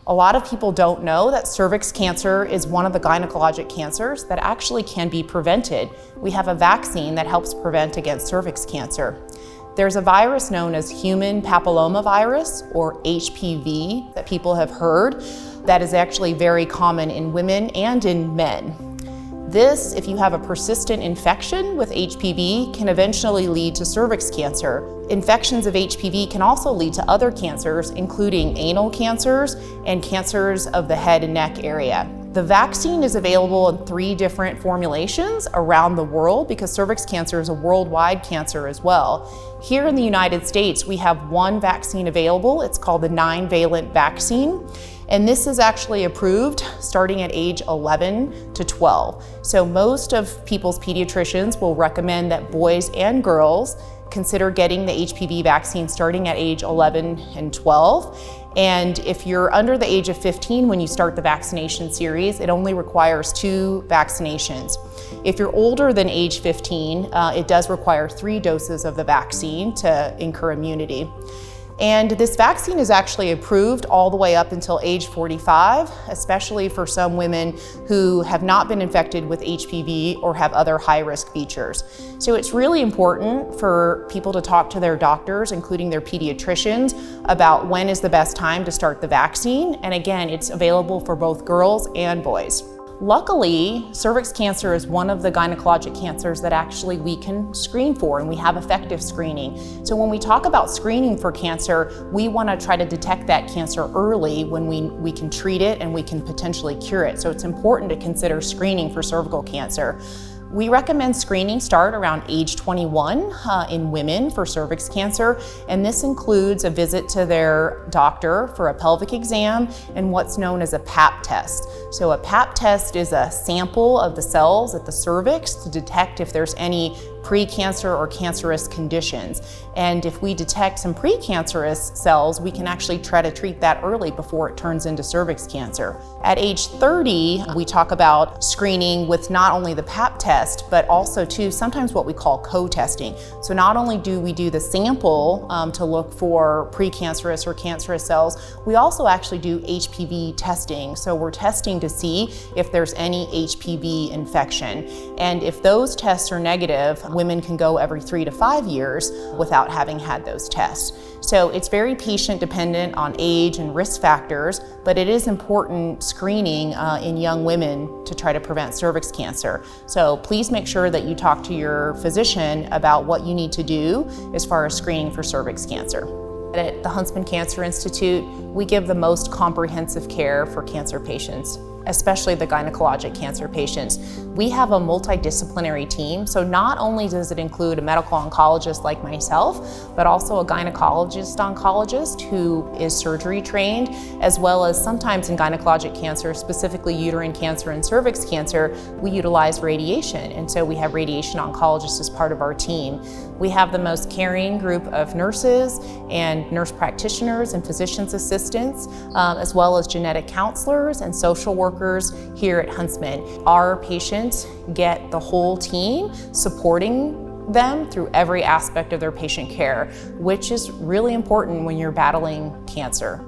A lot of people don't know that cervix cancer is one of the gynecologic cancers that actually can be prevented. We have a vaccine that helps prevent against cervix cancer. There's a virus known as human papillomavirus, or HPV, that people have heard that is actually very common in women and in men. This, if you have a persistent infection with HPV, can eventually lead to cervix cancer. Infections of HPV can also lead to other cancers, including anal cancers and cancers of the head and neck area. The vaccine is available in 3 different formulations around the world because cervix cancer is a worldwide cancer as well. Here in the United States, we have one vaccine available. It's called the 9-valent vaccine. And this is actually approved starting at age 11 to 12. So most of people's pediatricians will recommend that boys and girls consider getting the HPV vaccine starting at age 11 and 12. And if you're under the age of 15 when you start the vaccination series, it only requires 2 vaccinations. If you're older than age 15, it does require 3 doses of the vaccine to incur immunity. And this vaccine is actually approved all the way up until age 45, especially for some women who have not been infected with HPV or have other high-risk features. So it's really important for people to talk to their doctors, including their pediatricians, about when is the best time to start the vaccine. And again, it's available for both girls and boys. Luckily, cervix cancer is one of the gynecologic cancers that actually we can screen for, and we have effective screening. So when we talk about screening for cancer, we want to try to detect that cancer early when we can treat it and we can potentially cure it. So it's important to consider screening for cervical cancer. We recommend screening start around age 21 in women for cervix cancer, and this includes a visit to their doctor for a pelvic exam and what's known as a Pap test. So a Pap test is a sample of the cells at the cervix to detect if there's any precancer or cancerous conditions. And if we detect some precancerous cells, we can actually try to treat that early before it turns into cervix cancer. At age 30, we talk about screening with not only the Pap test, but also too sometimes what we call co-testing. So not only do we do the sample to look for precancerous or cancerous cells, we also actually do HPV testing. So we're testing to see if there's any HPV infection. And if those tests are negative, women can go every 3 to 5 years without having had those tests. So it's very patient dependent on age and risk factors, but it is important screening in young women to try to prevent cervix cancer. So please make sure that you talk to your physician about what you need to do as far as screening for cervix cancer. At the Huntsman Cancer Institute, we give the most comprehensive care for cancer patients, especially the gynecologic cancer patients. We have a multidisciplinary team, so not only does it include a medical oncologist like myself, but also a gynecologist oncologist who is surgery trained, as well as sometimes in gynecologic cancer, specifically uterine cancer and cervix cancer, we utilize radiation, and so we have radiation oncologists as part of our team. We have the most caring group of nurses and nurse practitioners and physician's assistants, as well as genetic counselors and social workers here at Huntsman. Our patients get the whole team supporting them through every aspect of their patient care, which is really important when you're battling cancer.